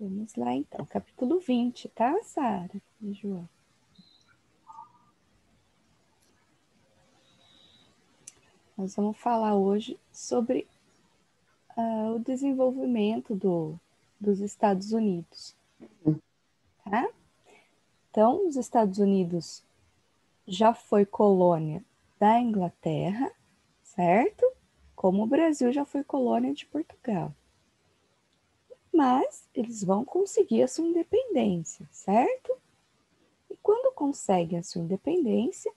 Vamos lá, então. Capítulo 20, tá, Sara e João? Nós vamos falar hoje sobre o desenvolvimento dos Estados Unidos, tá? Então, os Estados Unidos já foi colônia da Inglaterra, certo? Como o Brasil já foi colônia de Portugal. Mas eles vão conseguir a sua independência, certo? E quando conseguem a sua independência,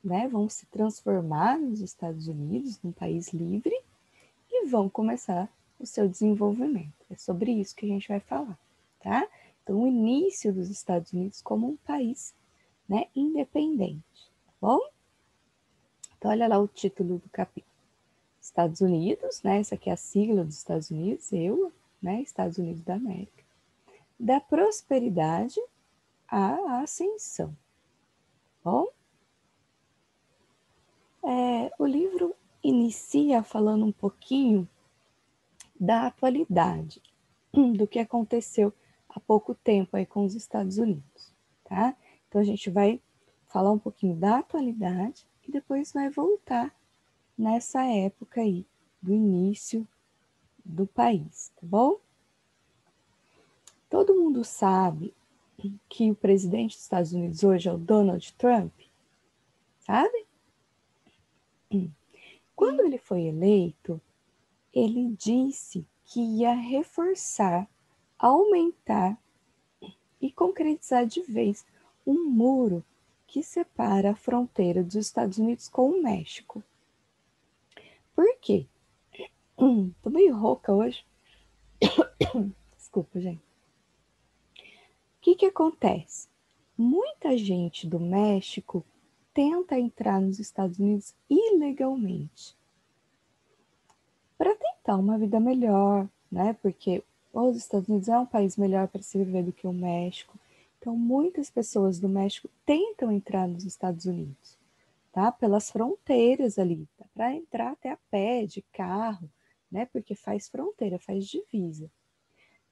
né, vão se transformar nos Estados Unidos, num país livre, e vão começar o seu desenvolvimento. É sobre isso que a gente vai falar, tá? Então, o início dos Estados Unidos como um país, né, independente, tá bom? Então, olha lá o título do capítulo. Estados Unidos, né, essa aqui é a sigla dos Estados Unidos, né, Estados Unidos da América. Da prosperidade à ascensão, tá bom? O livro inicia falando um pouquinho da atualidade, do que aconteceu há pouco tempo aí com os Estados Unidos, tá? Então a gente vai falar um pouquinho da atualidade e depois vai voltar nessa época aí do início do país, tá bom? Todo mundo sabe que o presidente dos Estados Unidos hoje é o Donald Trump, sabe? Quando ele foi eleito, ele disse que ia reforçar, aumentar e concretizar de vez um muro que separa a fronteira dos Estados Unidos com o México. Por quê? Tô meio rouca hoje. Desculpa, gente. O que acontece? Muita gente do México tenta entrar nos Estados Unidos ilegalmente para tentar uma vida melhor, né? Porque os Estados Unidos é um país melhor para se viver do que o México. Então, muitas pessoas do México tentam entrar nos Estados Unidos, tá? Pelas fronteiras ali, dá para entrar até a pé, de carro, né? Porque faz fronteira, faz divisa.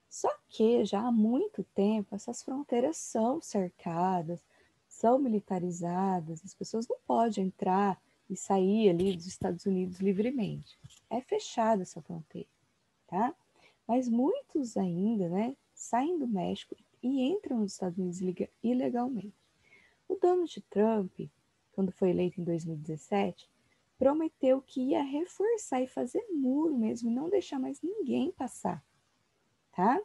Só que já há muito tempo essas fronteiras são cercadas, são militarizadas, as pessoas não podem entrar e sair ali dos Estados Unidos livremente. É fechada essa fronteira, tá? Mas muitos ainda, né, saem do México e entram nos Estados Unidos ilegalmente. O Donald Trump, quando foi eleito em 2017, prometeu que ia reforçar e fazer muro mesmo, e não deixar mais ninguém passar, tá?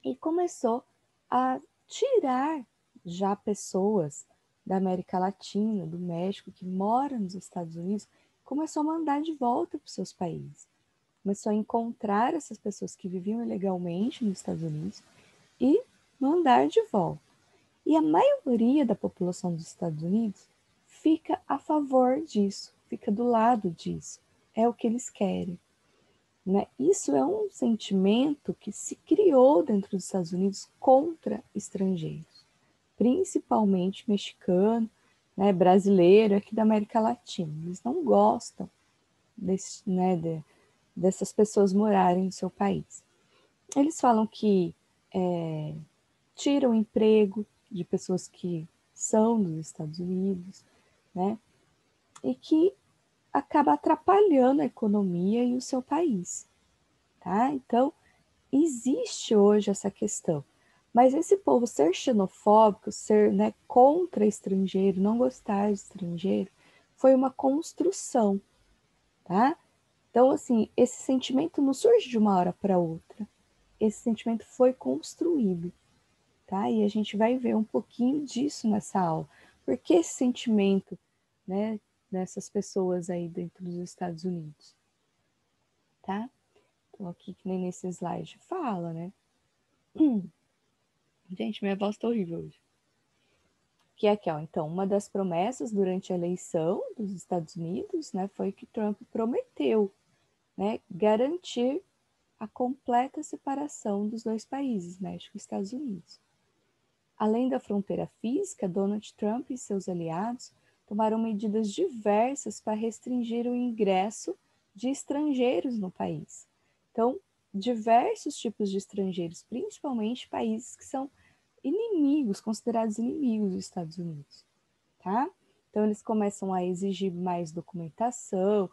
E começou a tirar já pessoas da América Latina, do México, que moram nos Estados Unidos, começou a mandar de volta para os seus países. Começou a encontrar essas pessoas que viviam ilegalmente nos Estados Unidos e mandar de volta. E a maioria da população dos Estados Unidos fica a favor disso, fica do lado disso. É o que eles querem. Né? Isso é um sentimento que se criou dentro dos Estados Unidos contra estrangeiros, principalmente mexicano, né, brasileiro, aqui da América Latina. Eles não gostam dessas pessoas morarem no seu país. Eles falam que tiram o emprego de pessoas que são dos Estados Unidos, né? E que acaba atrapalhando a economia e o seu país, tá? Então, existe hoje essa questão. Mas esse povo ser xenofóbico, ser, né, contra estrangeiro, não gostar de estrangeiro, foi uma construção, tá? Então, assim, esse sentimento não surge de uma hora para outra. Esse sentimento foi construído, tá? E a gente vai ver um pouquinho disso nessa aula. Por que esse sentimento, né, dessas pessoas aí dentro dos Estados Unidos, tá? Então, aqui que nem nesse slide fala, né? Gente, minha voz tá horrível hoje. Que é aqui, ó. Então, uma das promessas durante a eleição dos Estados Unidos, né, foi que Trump prometeu, né, garantir a completa separação dos dois países, México e Estados Unidos. Além da fronteira física, Donald Trump e seus aliados tomaram medidas diversas para restringir o ingresso de estrangeiros no país. Então, diversos tipos de estrangeiros, principalmente países que são inimigos, considerados inimigos dos Estados Unidos, tá? Então, eles começam a exigir mais documentação,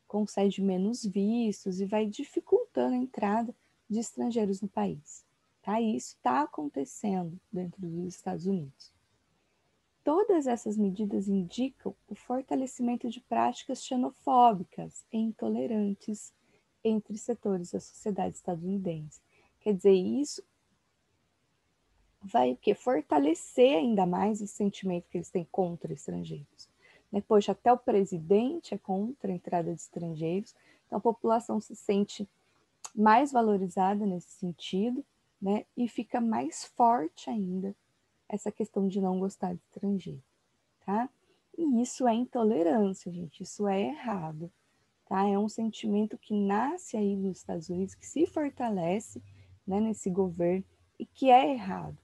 concede menos vistos e vai dificultando a entrada de estrangeiros no país, tá? E isso está acontecendo dentro dos Estados Unidos. Todas essas medidas indicam o fortalecimento de práticas xenofóbicas e intolerantes entre setores da sociedade estadunidense. Quer dizer, isso vai o quê? Fortalecer ainda mais esse sentimento que eles têm contra estrangeiros. Né? Poxa, até o presidente é contra a entrada de estrangeiros, então a população se sente mais valorizada nesse sentido, né? E fica mais forte ainda essa questão de não gostar de estrangeiro, tá? E isso é intolerância, gente, isso é errado, tá? É um sentimento que nasce aí nos Estados Unidos, que se fortalece, né, nesse governo e que é errado.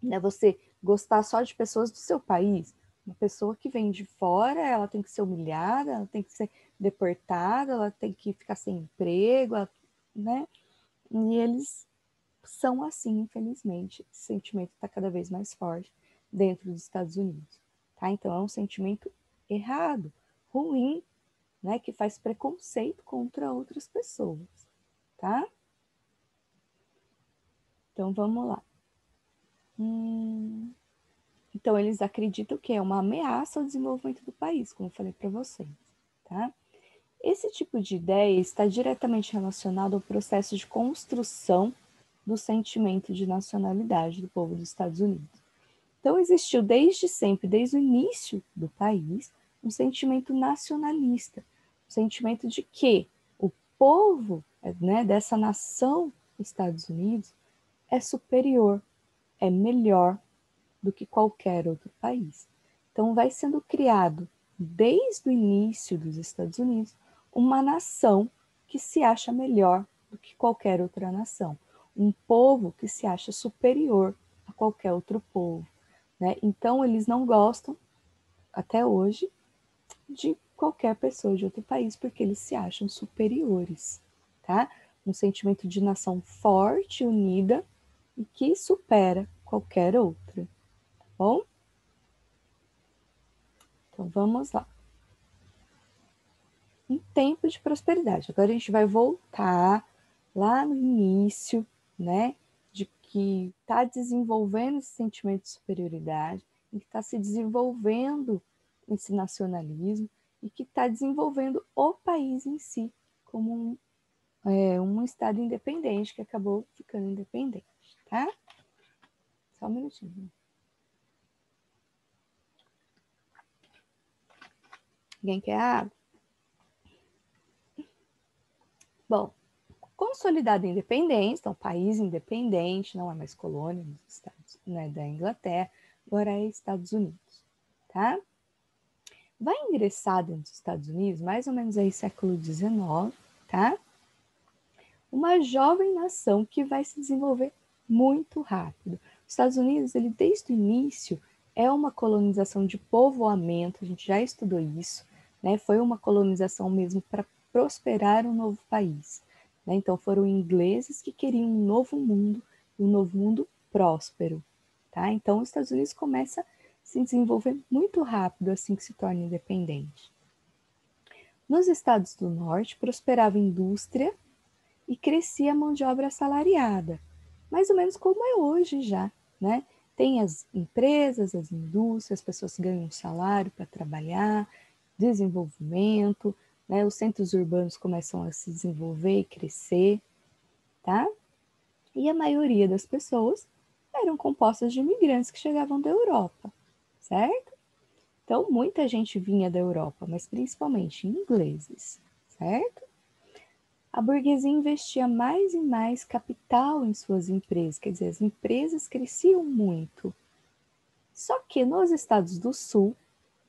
Né? Você gostar só de pessoas do seu país, uma pessoa que vem de fora, ela tem que ser humilhada, ela tem que ser deportada, ela tem que ficar sem emprego, né? E eles são assim, infelizmente. Esse sentimento está cada vez mais forte dentro dos Estados Unidos, tá? Então é um sentimento errado, ruim, né? Que faz preconceito contra outras pessoas, tá? Então vamos lá. Então eles acreditam que é uma ameaça ao desenvolvimento do país, como eu falei para vocês, tá? Esse tipo de ideia está diretamente relacionado ao processo de construção do sentimento de nacionalidade do povo dos Estados Unidos. Então, existiu desde sempre, desde o início do país, um sentimento nacionalista, um sentimento de que o povo, né, dessa nação Estados Unidos é superior, é melhor do que qualquer outro país. Então, vai sendo criado, desde o início dos Estados Unidos, uma nação que se acha melhor do que qualquer outra nação, um povo que se acha superior a qualquer outro povo. Né? Então, eles não gostam, até hoje, de qualquer pessoa de outro país, porque eles se acham superiores. Tá? Um sentimento de nação forte, unida e que supera qualquer outra. Tá bom? Então, vamos lá. Um tempo de prosperidade. Agora a gente vai voltar lá no início, né? De que está desenvolvendo esse sentimento de superioridade, e que está se desenvolvendo esse nacionalismo e que está desenvolvendo o país em si como um estado independente que acabou ficando independente, tá? Só um minutinho. Alguém quer água? Bom, consolidada a independência, então país independente, não é mais colônia dos Estados, né, da Inglaterra, agora é Estados Unidos, tá? Vai ingressar dentro dos Estados Unidos, mais ou menos aí século XIX, tá? Uma jovem nação que vai se desenvolver muito rápido. Os Estados Unidos, ele desde o início é uma colonização de povoamento, a gente já estudou isso, né? Foi uma colonização mesmo para prosperar um novo país. Né? Então foram ingleses que queriam um novo mundo próspero. Tá? Então os Estados Unidos começa a se desenvolver muito rápido assim que se torna independente. Nos estados do norte prosperava a indústria e crescia a mão de obra assalariada, mais ou menos como é hoje já, né? Tem as empresas, as indústrias, as pessoas ganham um salário para trabalhar, desenvolvimento, né? Os centros urbanos começam a se desenvolver e crescer, tá? E a maioria das pessoas eram compostas de imigrantes que chegavam da Europa, certo? Então, muita gente vinha da Europa, mas principalmente ingleses, certo? A burguesia investia mais e mais capital em suas empresas, quer dizer, as empresas cresciam muito. Só que nos estados do sul,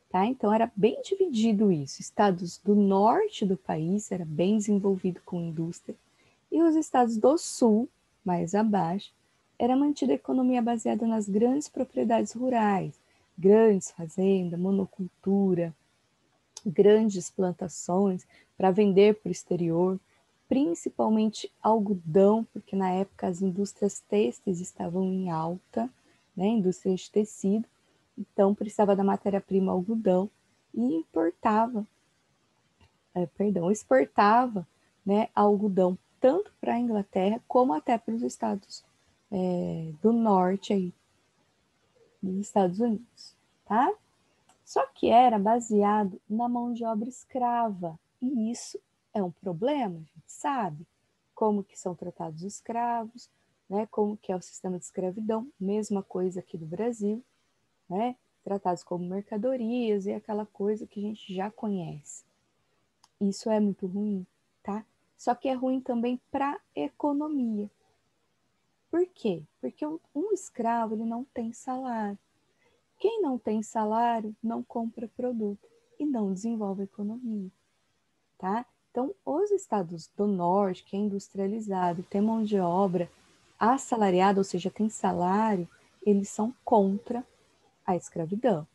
tá? Então era bem dividido isso. Estados do norte do país era bem desenvolvido com indústria, e os estados do sul, mais abaixo, era mantida a economia baseada nas grandes propriedades rurais, grandes fazendas, monocultura, grandes plantações para vender para o exterior. principalmente algodão, porque na época as indústrias têxteis estavam em alta, né, indústrias de tecido, então precisava da matéria-prima algodão e exportava, né, algodão tanto para a Inglaterra como até para os estados do norte aí, dos Estados Unidos, tá? Só que era baseado na mão de obra escrava, e isso é um problema, a gente sabe como que são tratados os escravos, né, como que é o sistema de escravidão, mesma coisa aqui do Brasil, né, tratados como mercadorias e aquela coisa que a gente já conhece. Isso é muito ruim, tá? Só que é ruim também para a economia. Por quê? Porque um escravo ele não tem salário. Quem não tem salário não compra produto e não desenvolve a economia, tá? Então, os estados do norte, que é industrializado, tem mão de obra assalariada, ou seja, tem salário, eles são contra a escravidão,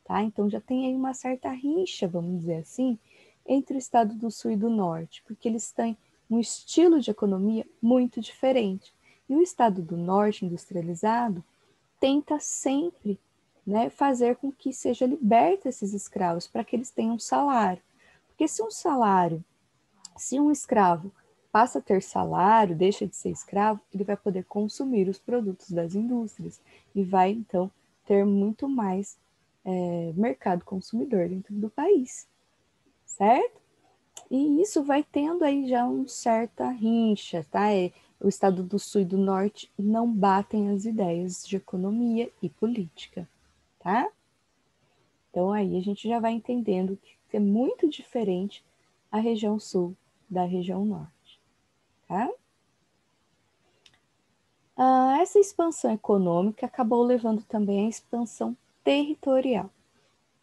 tá? Então, já tem aí uma certa rixa, vamos dizer assim, entre o estado do sul e do norte, porque eles têm um estilo de economia muito diferente. E o estado do norte, industrializado, tenta sempre, né, fazer com que seja liberta esses escravos para que eles tenham salário. Porque se um escravo passa a ter salário, deixa de ser escravo, ele vai poder consumir os produtos das indústrias e vai, então, ter muito mais mercado consumidor dentro do país, certo? E isso vai tendo aí já uma certa rincha, tá? O estado do sul e do norte não batem as ideias de economia e política, tá? Então aí a gente já vai entendendo que é muito diferente a região sul da região norte, tá? Essa expansão econômica acabou levando também à expansão territorial.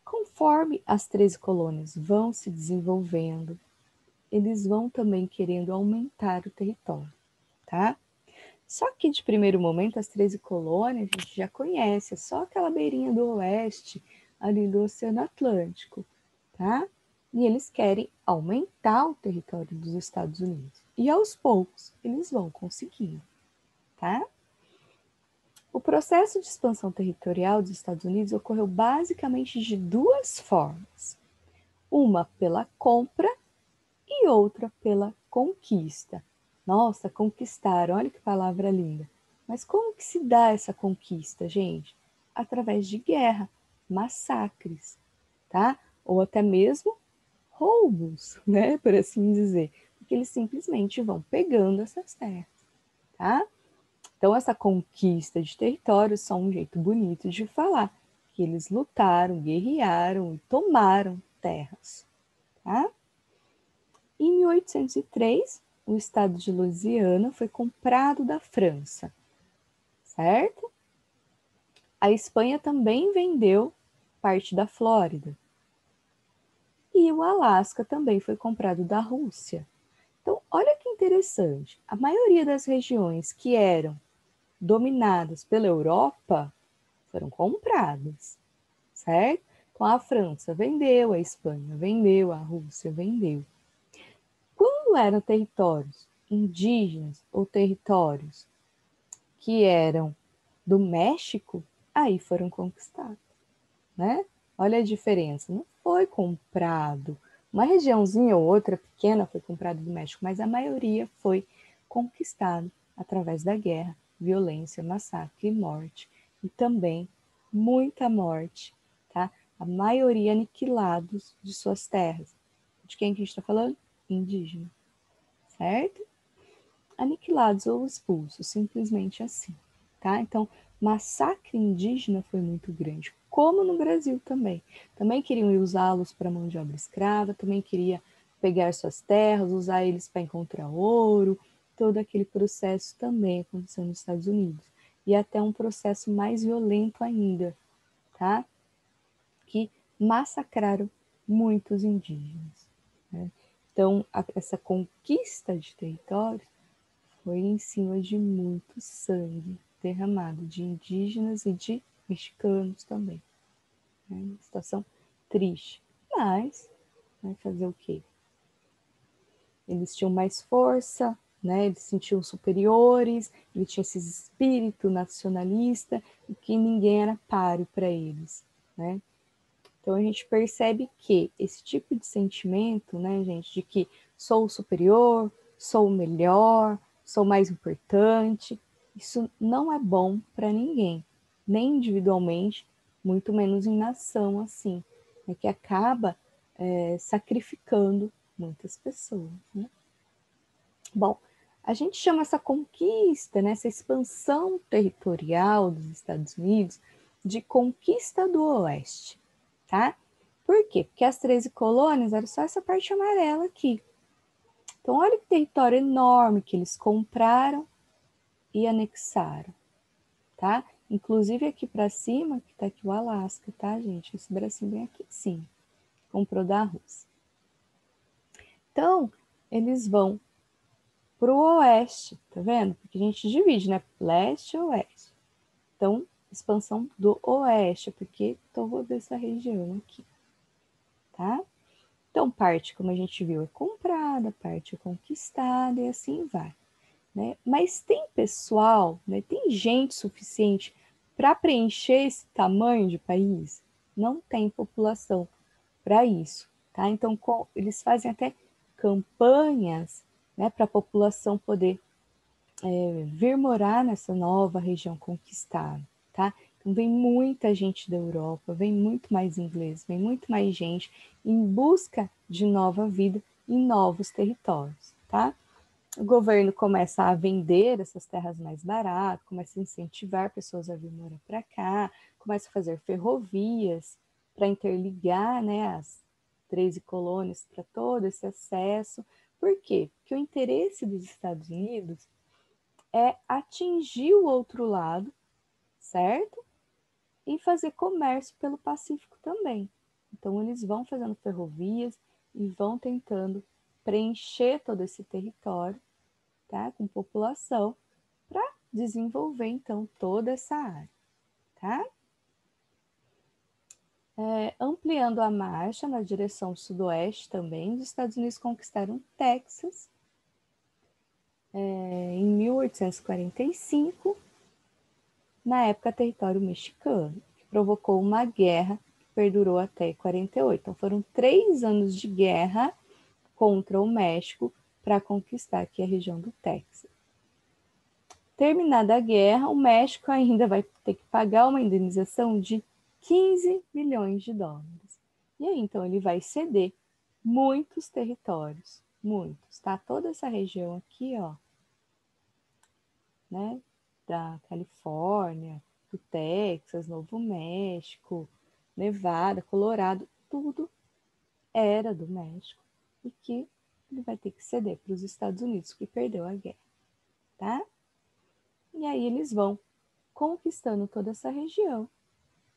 Conforme as 13 colônias vão se desenvolvendo, eles vão também querendo aumentar o território, tá? Só que de primeiro momento, as 13 colônias a gente já conhece, é só aquela beirinha do oeste, ali do Oceano Atlântico, tá? E eles querem aumentar o território dos Estados Unidos. E aos poucos eles vão conseguindo, tá? O processo de expansão territorial dos Estados Unidos ocorreu basicamente de duas formas. Uma pela compra e outra pela conquista. Nossa, conquistar, olha que palavra linda. Mas como que se dá essa conquista, gente? Através de guerra, massacres, tá? Ou até mesmo roubos, né, por assim dizer, porque eles simplesmente vão pegando essas terras, tá? Então essa conquista de território é só um jeito bonito de falar que eles lutaram, guerrearam e tomaram terras, tá? Em 1803, o estado de Louisiana foi comprado da França, certo? A Espanha também vendeu parte da Flórida. E o Alasca também foi comprado da Rússia. Então, olha que interessante. A maioria das regiões que eram dominadas pela Europa foram compradas, certo? Então, a França vendeu, a Espanha vendeu, a Rússia vendeu. Quando eram territórios indígenas ou territórios que eram do México, aí foram conquistados, né? Olha a diferença, não foi comprado. Uma regiãozinha ou outra pequena foi comprada do México, mas a maioria foi conquistado através da guerra, violência, massacre e morte. E também muita morte, tá? A maioria aniquilados de suas terras. De quem que a gente está falando? Indígena, certo? Aniquilados ou expulsos, simplesmente assim, tá? Então, massacre indígena foi muito grande, como no Brasil também. Também queriam usá-los para mão de obra escrava, também queria pegar suas terras, usar eles para encontrar ouro, todo aquele processo também aconteceu nos Estados Unidos. E até um processo mais violento ainda, tá? Que massacraram muitos indígenas, né? Então, essa conquista de territórios foi em cima de muito sangue derramado de indígenas e de mexicanos também. Né? Situação triste, mas vai fazer o quê? eles tinham mais força, né? Eles se sentiam superiores, eles tinham esse espírito nacionalista e que ninguém era páreo para eles, né? Então a gente percebe que esse tipo de sentimento, né, gente, de que sou superior, sou o melhor, sou mais importante, isso não é bom para ninguém, nem individualmente, muito menos em nação assim, né, que acaba sacrificando muitas pessoas, né? Bom, a gente chama essa conquista, né, essa expansão territorial dos Estados Unidos de conquista do Oeste, tá? Por quê? Porque as 13 colônias eram só essa parte amarela aqui. Então, olha que território enorme que eles compraram e anexaram, tá? Inclusive aqui para cima, que tá aqui o Alasca, tá, gente? Esse bracinho bem aqui, sim. Comprou da Rússia. Então, eles vão para o oeste, tá vendo? Porque a gente divide, né? Leste e oeste. Então, expansão do oeste, porque toda essa região aqui, tá? Então, parte, como a gente viu, é comprada, parte é conquistada e assim vai, né? Mas tem pessoal, né? Tem gente suficiente para preencher esse tamanho de país? Não tem população para isso, tá? Então, eles fazem até campanhas, né, para a população poder vir morar nessa nova região conquistada, tá? Então vem muita gente da Europa, vem muito mais inglês, vem muito mais gente em busca de nova vida em novos territórios, tá? O governo começa a vender essas terras mais barato, começa a incentivar pessoas a vir morar para cá, começa a fazer ferrovias para interligar, né, as 13 colônias para todo esse acesso. Por quê? Porque o interesse dos Estados Unidos é atingir o outro lado, certo? E fazer comércio pelo Pacífico também. Então, eles vão fazendo ferrovias e vão tentando preencher todo esse território, tá? Com população, para desenvolver, então, toda essa área, tá? Ampliando a marcha na direção sudoeste também, os Estados Unidos conquistaram Texas em 1845, na época território mexicano, que provocou uma guerra que perdurou até 48. Então foram 3 anos de guerra contra o México para conquistar aqui a região do Texas. Terminada a guerra, o México ainda vai ter que pagar uma indenização de 15 milhões de dólares. E aí, então, ele vai ceder muitos territórios, muitos, tá? Toda essa região aqui, ó, né, da Califórnia, do Texas, Novo México, Nevada, Colorado, tudo era do México e que ele vai ter que ceder para os Estados Unidos, que perdeu a guerra, tá? E aí eles vão conquistando toda essa região,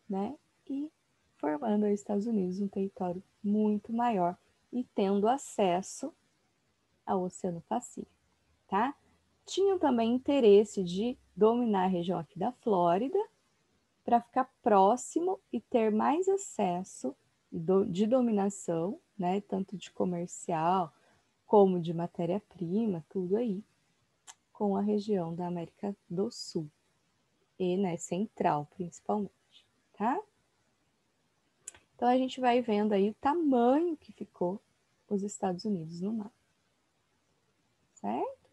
né? E formando os Estados Unidos um território muito maior e tendo acesso ao Oceano Pacífico, tá? Tinham também interesse de dominar a região aqui da Flórida para ficar próximo e ter mais acesso de dominação, né, tanto de comercial como de matéria-prima, tudo aí, com a região da América do Sul e, né, central principalmente, tá? Então a gente vai vendo aí o tamanho que ficou os Estados Unidos no mapa, certo?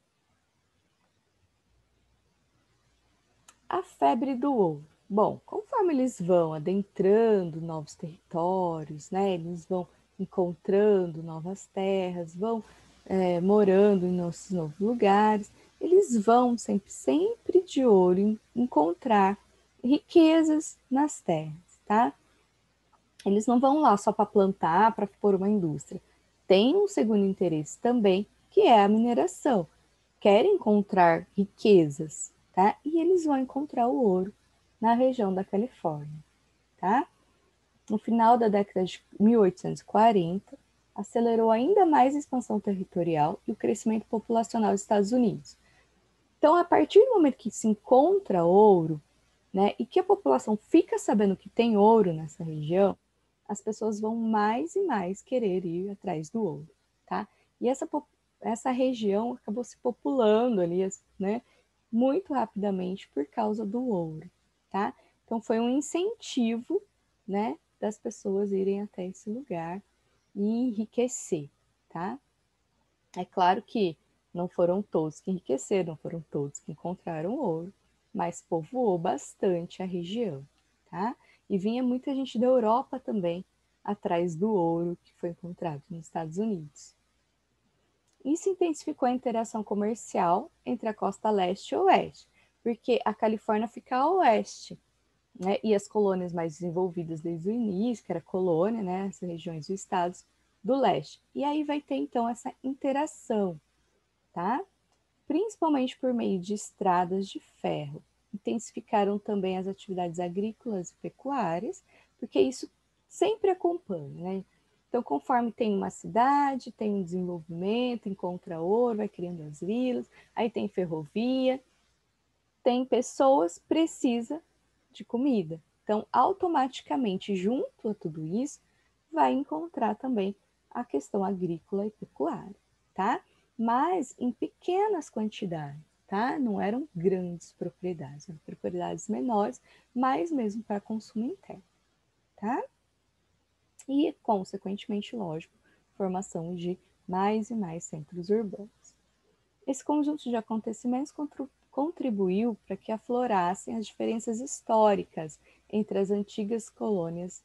A febre do ouro. Bom, conforme eles vão adentrando novos territórios, né, eles vão encontrando novas terras, vão morando em nossos novos lugares, eles vão sempre de olho em encontrar riquezas nas terras, tá? Eles não vão lá só para plantar, para pôr uma indústria. Tem um segundo interesse também, que é a mineração. Querem encontrar riquezas, tá? E eles vão encontrar o ouro na região da Califórnia, tá? No final da década de 1840, acelerou ainda mais a expansão territorial e o crescimento populacional dos Estados Unidos. Então, a partir do momento que se encontra ouro, né, e que a população fica sabendo que tem ouro nessa região, as pessoas vão mais e mais querer ir atrás do ouro, tá? E essa essa região acabou se populando ali, né, muito rapidamente por causa do ouro, tá? Então foi um incentivo, né, das pessoas irem até esse lugar e enriquecer, tá? É claro que não foram todos que enriqueceram, não foram todos que encontraram ouro, mas povoou bastante a região, tá? E vinha muita gente da Europa também atrás do ouro que foi encontrado nos Estados Unidos. Isso intensificou a interação comercial entre a costa leste e oeste, porque a Califórnia fica a oeste, né? E as colônias mais desenvolvidas desde o início, que era colônia, né? Essas regiões dos estados do leste. E aí vai ter então essa interação, tá? Principalmente por meio de estradas de ferro. Intensificaram também as atividades agrícolas e pecuárias, porque isso sempre acompanha, né? Então, conforme tem uma cidade, tem um desenvolvimento, encontra ouro, vai criando as vilas, aí tem ferrovia, tem pessoas, precisa de comida. Então, automaticamente, junto a tudo isso, vai encontrar também a questão agrícola e pecuária, tá? Mas em pequenas quantidades, tá? Não eram grandes propriedades, eram propriedades menores, mas mesmo para consumo interno, tá? E, consequentemente, lógico, formação de mais e mais centros urbanos. Esse conjunto de acontecimentos contribuiu para que aflorassem as diferenças históricas entre as antigas colônias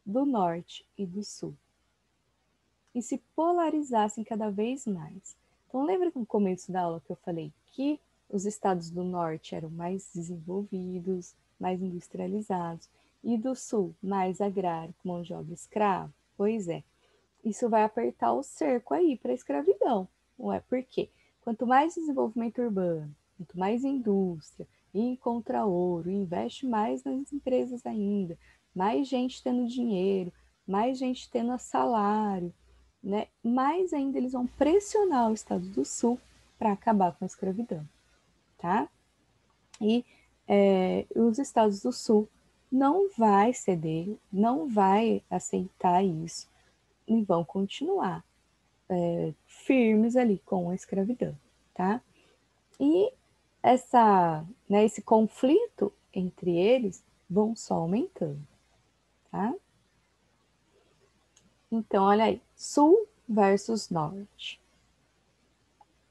do Norte e do Sul e se polarizassem cada vez mais. Então, lembra que no começo da aula que eu falei que os estados do Norte eram mais desenvolvidos, mais industrializados, e do Sul mais agrário, com mão de obra escrava? Pois é, isso vai apertar o cerco aí para a escravidão, não é? Por quê? Quanto mais desenvolvimento urbano, quanto mais indústria, e encontra ouro, investe mais nas empresas ainda, mais gente tendo dinheiro, mais gente tendo salário, né? Mais ainda eles vão pressionar o Estado do Sul para acabar com a escravidão, tá? E os Estados do Sul não vai ceder, não vai aceitar isso e vão continuar firmes ali com a escravidão, tá? E esse conflito entre eles vão só aumentando, tá? Então, olha aí, Sul versus Norte.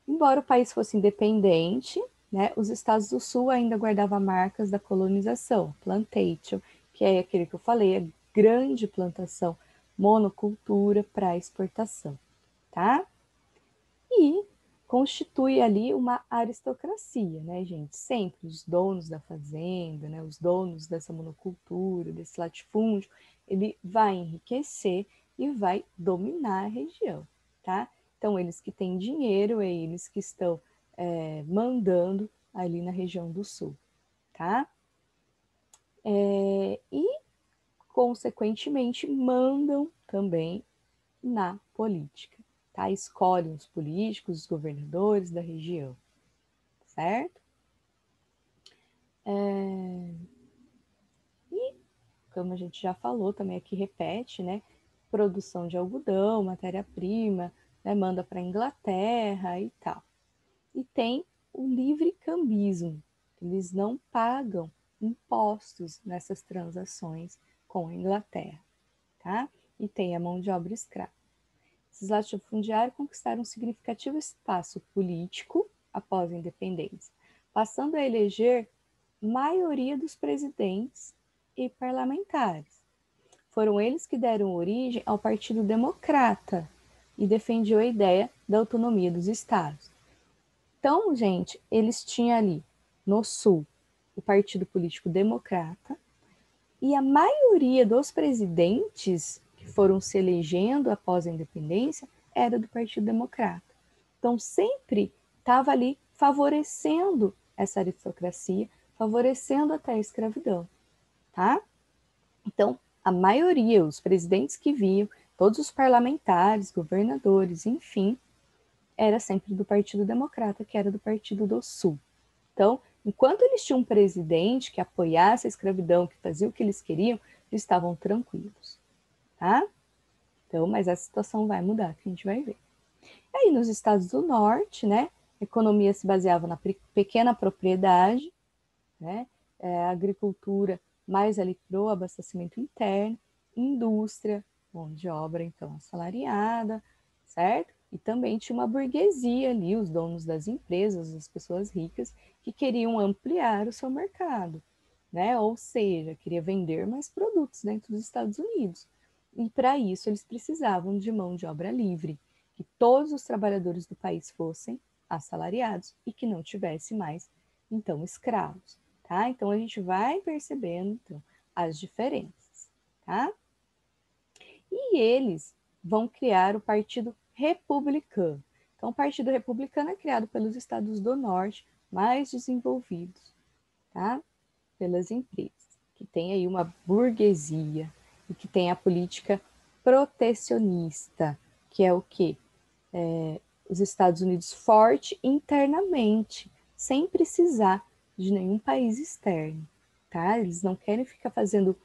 Embora o país fosse independente, né, os estados do Sul ainda guardavam marcas da colonização, plantation, que é aquele que eu falei, a grande plantação monocultura para exportação, tá? E constitui ali uma aristocracia, né, gente? Sempre os donos da fazenda, né, os donos dessa monocultura, desse latifúndio, ele vai enriquecer e vai dominar a região, tá? Então, eles que têm dinheiro, é eles que estão mandando ali na região do sul, tá? E, consequentemente, mandam também na política, tá? Escolhem os políticos, os governadores da região, certo? E, como a gente já falou, também aqui repete, né? Produção de algodão, matéria-prima, né? Manda para a Inglaterra e tal. E tem o livre cambismo. Eles não pagam impostos nessas transações com a Inglaterra, tá? E tem a mão de obra escrava. Esses latifundiários conquistaram um significativo espaço político após a independência, passando a eleger maioria dos presidentes e parlamentares. Foram eles que deram origem ao Partido Democrata e defendiam a ideia da autonomia dos estados. Então, gente, eles tinham ali no Sul o Partido Político Democrata e a maioria dos presidentes que foram se elegendo após a independência era do Partido Democrata. Então, sempre estava ali favorecendo essa aristocracia, favorecendo até a escravidão, tá? Então, a maioria, os presidentes que vinham, todos os parlamentares, governadores, enfim, era sempre do Partido Democrata, que era do Partido do Sul. Então, enquanto eles tinham um presidente que apoiasse a escravidão, que fazia o que eles queriam, eles estavam tranquilos, tá? Então, mas a situação vai mudar, que a gente vai ver. Aí nos estados do norte, né, a economia se baseava na pequena propriedade, né, a agricultura mais ali para o abastecimento interno, indústria, mão de obra então assalariada, certo? E também tinha uma burguesia ali, os donos das empresas, as pessoas ricas, que queriam ampliar o seu mercado, né? Ou seja, queria vender mais produtos dentro dos Estados Unidos. E para isso eles precisavam de mão de obra livre, que todos os trabalhadores do país fossem assalariados e que não tivesse mais, então, escravos, tá? Então a gente vai percebendo então, as diferenças, tá? E eles vão criar o Partido Republicano. Então, o Partido Republicano é criado pelos estados do norte mais desenvolvidos, tá? Pelas empresas, que tem aí uma burguesia e que tem a política protecionista, que é o quê? Os Estados Unidos forte internamente, sem precisar de nenhum país externo, tá? Eles não querem ficar fazendo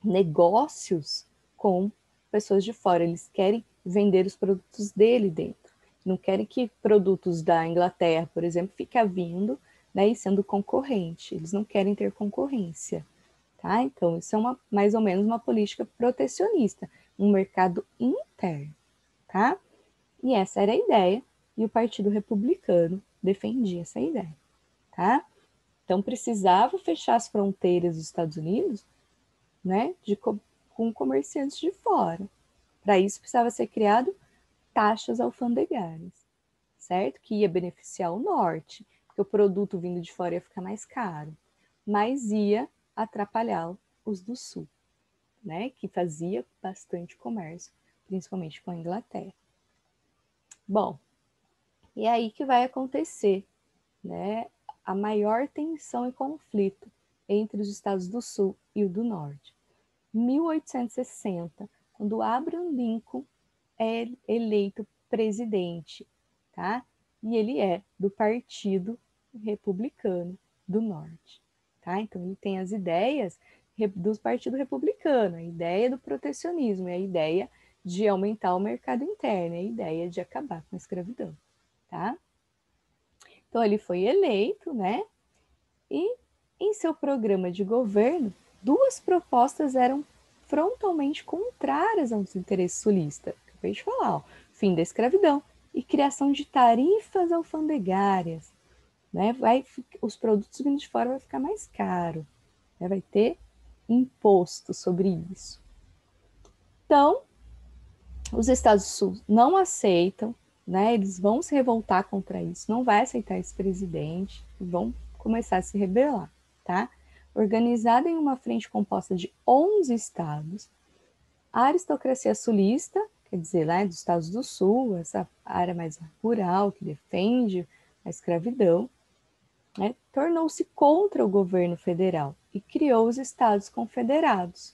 negócios com pessoas de fora, eles querem vender os produtos dele dentro. Não querem que produtos da Inglaterra, por exemplo, fiquem vindo, né, e sendo concorrente. Eles não querem ter concorrência, tá? Então, isso é mais ou menos uma política protecionista, um mercado interno, tá? E essa era a ideia, e o Partido Republicano defendia essa ideia, tá? Então, precisava fechar as fronteiras dos Estados Unidos, né, com comerciantes de fora. Para isso, precisava ser criado taxas alfandegárias, certo? Que ia beneficiar o norte, porque o produto vindo de fora ia ficar mais caro, mas ia atrapalhar os do sul, né, que fazia bastante comércio, principalmente com a Inglaterra. Bom, e é aí que vai acontecer, né, a maior tensão e conflito entre os estados do sul e o do norte. 1860, quando Abraham Lincoln é eleito presidente, tá? E ele é do Partido Republicano do Norte, tá? Então ele tem as ideias do Partido Republicano, a ideia do protecionismo, a ideia de aumentar o mercado interno, a ideia de acabar com a escravidão, tá? Então ele foi eleito, né? E em seu programa de governo, duas propostas eram frontalmente contrárias aos interesses sulistas. Acabei de falar, ó, fim da escravidão e criação de tarifas alfandegárias. Né? Os produtos vindo de fora vai ficar mais caro, né? Vai ter imposto sobre isso. Então, os Estados do Sul não aceitam, né? Eles vão se revoltar contra isso, não vai aceitar esse presidente, vão começar a se rebelar, tá? Organizada em uma frente composta de 11 estados, a aristocracia sulista, quer dizer, lá dos Estados do Sul, essa área mais rural que defende a escravidão, né, tornou-se contra o governo federal e criou os Estados Confederados.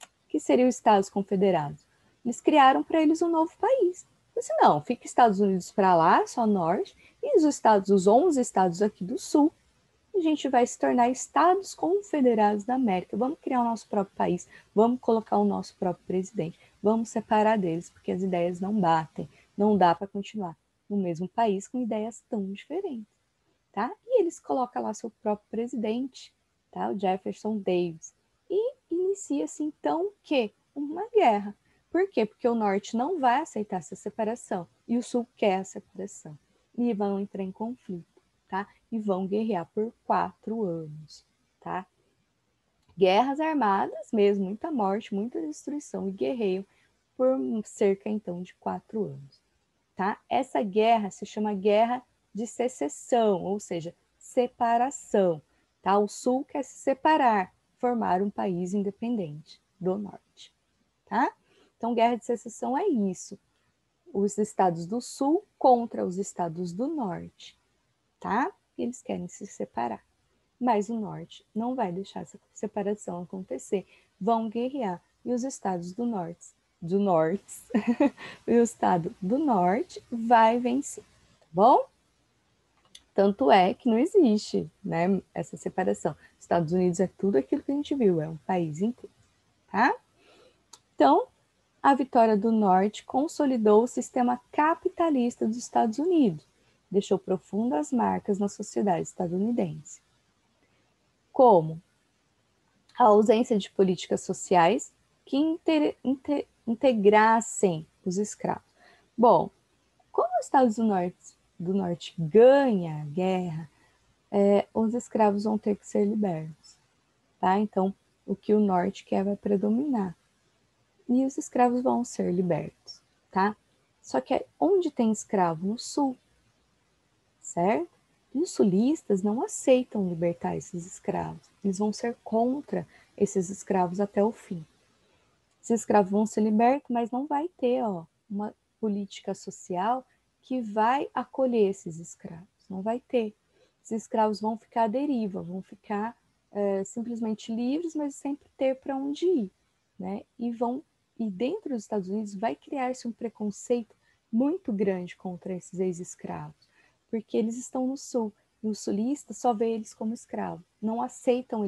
O que seriam os Estados Confederados? Eles criaram para eles um novo país. Disse, não, fica Estados Unidos para lá, só norte, e os 11 estados aqui do sul, a gente vai se tornar Estados Confederados da América. Vamos criar o nosso próprio país, vamos colocar o nosso próprio presidente, vamos separar deles, porque as ideias não batem. Não dá para continuar no mesmo país com ideias tão diferentes, tá? E eles colocam lá seu próprio presidente, tá? O Jefferson Davis. E inicia-se então o quê? Uma guerra. Por quê? Porque o norte não vai aceitar essa separação e o sul quer a separação. E vão entrar em conflito, tá? E vão guerrear por 4 anos, tá? Guerras armadas mesmo, muita morte, muita destruição e guerreiam por cerca então de 4 anos, tá? Essa guerra se chama Guerra de Secessão, ou seja, separação, tá? O sul quer se separar, formar um país independente do norte, tá? Então, Guerra de Secessão é isso. Os estados do sul contra os estados do norte, tá? Eles querem se separar. Mas o norte não vai deixar essa separação acontecer. Vão guerrear. E os estados do norte, e o estado do norte vai vencer, tá bom? Tanto é que não existe, né, essa separação. Estados Unidos é tudo aquilo que a gente viu, é um país inteiro, tá? Então, A vitória do Norte consolidou o sistema capitalista dos Estados Unidos, deixou profundas marcas na sociedade estadunidense, como a ausência de políticas sociais que integrassem os escravos. Bom, como os Estados do Norte ganha a guerra, os escravos vão ter que ser libertos, tá? Então, o que o Norte quer vai predominar. E os escravos vão ser libertos, tá? Só que onde tem escravo? No Sul, certo? E os sulistas não aceitam libertar esses escravos. Eles vão ser contra esses escravos até o fim. Esses escravos vão ser libertos, mas não vai ter uma política social que vai acolher esses escravos. Não vai ter. Esses escravos vão ficar à deriva, vão ficar simplesmente livres, mas sempre ter para onde ir, né? E dentro dos Estados Unidos vai criar-se um preconceito muito grande contra esses ex-escravos, porque eles estão no Sul, e o sulista só vê eles como escravo, não aceitam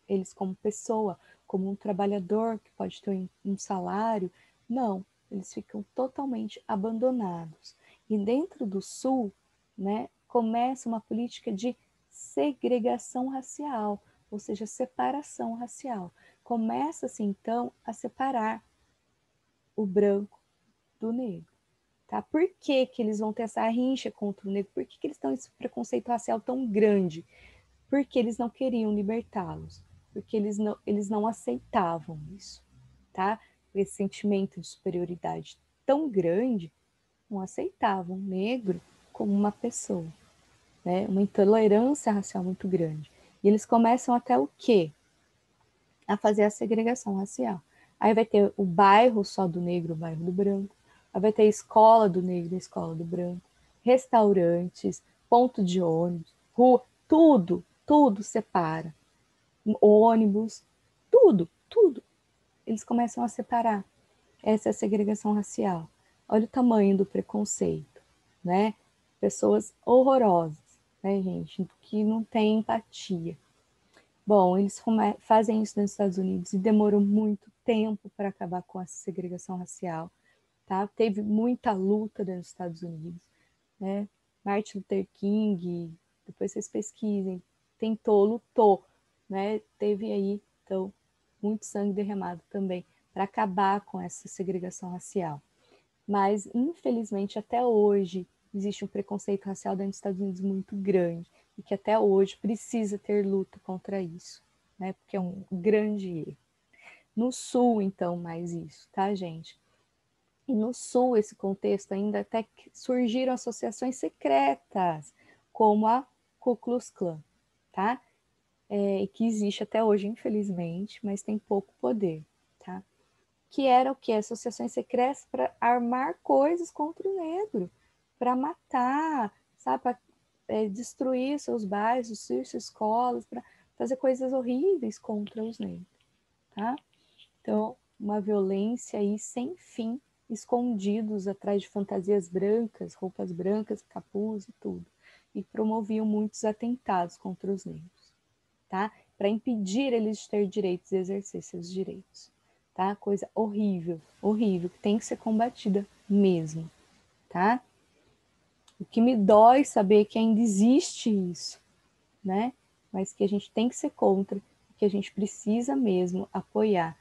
eles como pessoa, como um trabalhador que pode ter um salário. Não, eles ficam totalmente abandonados. E dentro do Sul, né, começa uma política de segregação racial, ou seja, separação racial. Começa-se, então, a separar o branco do negro. Tá? Por que, que eles vão ter essa rincha contra o negro? Por que, que eles estão esse preconceito racial tão grande? Porque eles não queriam libertá-los, porque eles não aceitavam isso, tá? Esse sentimento de superioridade tão grande, não aceitavam o negro como uma pessoa, né? Uma intolerância racial muito grande. E eles começam até o quê? A fazer a segregação racial. Aí vai ter o bairro só do negro, o bairro do branco. Aí vai ter a escola do negro, a escola do branco. Restaurantes, ponto de ônibus, rua, tudo separa. Ônibus, tudo. Eles começam a separar. Essa é a segregação racial. Olha o tamanho do preconceito, né? Pessoas horrorosas, né, gente? Que não têm empatia. Bom, eles fazem isso nos Estados Unidos e demorou muito tempo para acabar com essa segregação racial, tá? Teve muita luta dentro dos Estados Unidos, né? Martin Luther King, depois vocês pesquisem, tentou, lutou, né? Teve aí, então, muito sangue derramado também para acabar com essa segregação racial. Mas, infelizmente, até hoje, existe um preconceito racial dentro dos Estados Unidos muito grande e que até hoje precisa ter luta contra isso, né? Porque é um grande erro. No Sul, então, mais isso, tá, gente? E no Sul, esse contexto ainda até que surgiram associações secretas, como a Ku Klux Klan, tá? Que existe até hoje, infelizmente, mas tem pouco poder, tá? Que era o que? Associações secretas para armar coisas contra o negro, para matar, sabe? Para destruir seus bairros, destruir suas escolas, para fazer coisas horríveis contra os negros, tá? Então, uma violência aí sem fim, escondidos atrás de fantasias brancas, roupas brancas, capuz e tudo. E promoviam muitos atentados contra os negros, tá? Para impedir eles de ter direitos e exercer seus direitos, tá? Coisa horrível, horrível, que tem que ser combatida mesmo, tá? O que me dói saber que ainda existe isso, né? Mas que a gente tem que ser contra, que a gente precisa mesmo apoiar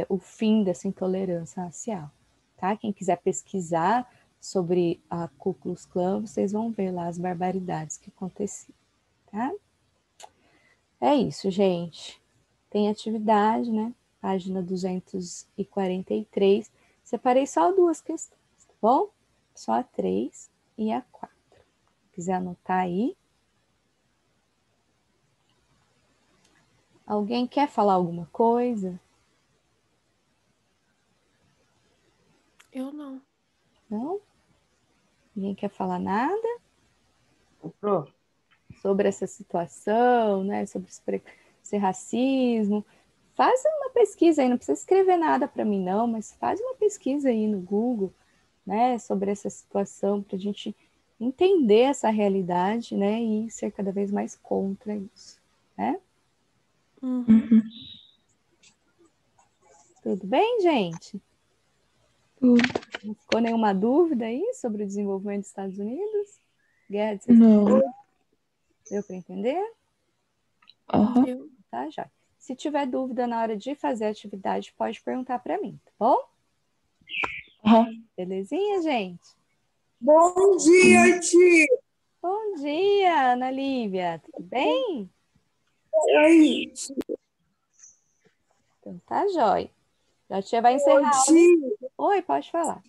o fim dessa intolerância racial, tá? Quem quiser pesquisar sobre a Ku Klux Klan, vocês vão ver lá as barbaridades que aconteciam, tá? É isso, gente. Tem atividade, né? Página 243. Separei só duas questões, tá bom? Só a 3 e a 4. Quiser anotar aí. Alguém quer falar alguma coisa? Eu não. Não? Ninguém quer falar nada Pro, sobre essa situação, né? Sobre esse racismo. Faz uma pesquisa aí, não precisa escrever nada para mim, não, mas faz uma pesquisa aí no Google, né? Sobre essa situação, para a gente entender essa realidade, né? E ser cada vez mais contra isso, né? Uhum. Tudo bem, gente? Não ficou nenhuma dúvida aí sobre o desenvolvimento dos Estados Unidos? Guerra de Não. Secessão? Deu para entender? Aham. Eu. Tá, já. Se tiver dúvida na hora de fazer a atividade, pode perguntar para mim, tá bom? Aham. Belezinha, gente? Bom dia, tia. Bom dia, Ana Lívia. Tudo bem? Oi, Então tá, jóia. Já a tia vai encerrar a aula. tia. Oi, pode falar.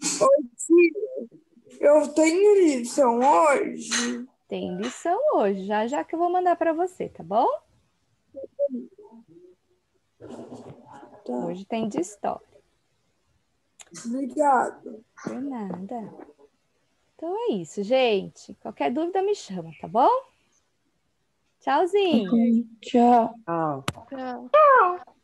Eu tenho lição hoje. Tem lição hoje, já já que eu vou mandar para você, tá bom? Tá, Hoje tem de história. obrigado. Por nada. Então é isso, gente. Qualquer dúvida me chama, tá bom? Tchauzinho. Ok. Tchau. Tchau. Tchau.